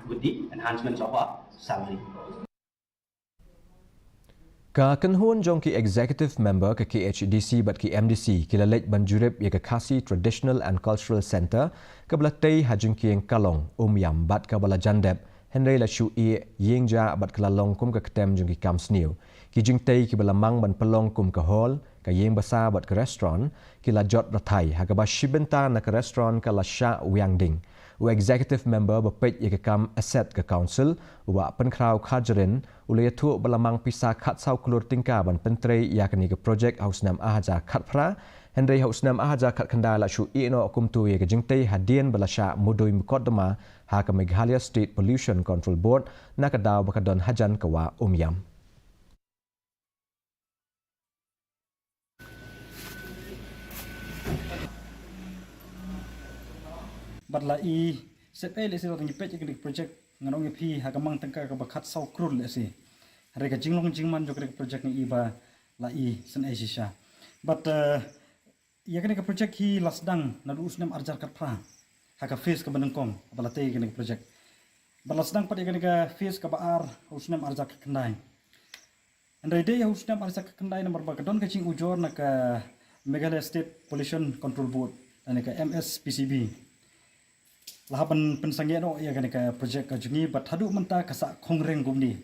with the enhancements of our salary. Ka kenhuan Jong ki executive member ke KHDC bat ki MDC kila Leit ban Jurip ya ke Khasi Traditional and Cultural Center ke belatei hajung kieng kalong Umiam bat ka bala jandep Henry la shu Iing bat kala long kum ke ketem jong ki kam sniu ki jing tei ki bala mang ban pelong kum ke hall ka yeng basa bat ke restaurant kila jot rathai ha ka ba shibenta na ke restaurant kala sha wiangding u executive member bapet ya ke kam asset ke council wa penkrau khajarin ulaya tu belamang pisah khat sau kulur tingka ban pentre yakni ke projek hausnam ahaja khat pra Henry hausnam ahaja khat khandala shu ino akum tu ya ke jingtei hadien balasha mudoi mukodama ha ke Meghalaya State Pollution Control Board nakadaw bakadon hajan kawa Umiam. Batla I set le se tang pet ke project nganong pi hagamang tangka ka bakhat sau krul le se rega jinglong jingman jok ke project ni iba la I sen asia but ya ke project hi lasdang na usnam arjar kat pra haka face ka banengkom bala te ke project balasdang pat ya ke face ka baar usnam arjar kat kendai andai de usnam arjar kat kendai nomor ba don ka ching ujor na ka Meghalaya State Pollution Control Board ane ka MSPCB lahapan pensangya no ya kan ka project ka jungi bat hadu menta kasa kongreng gumni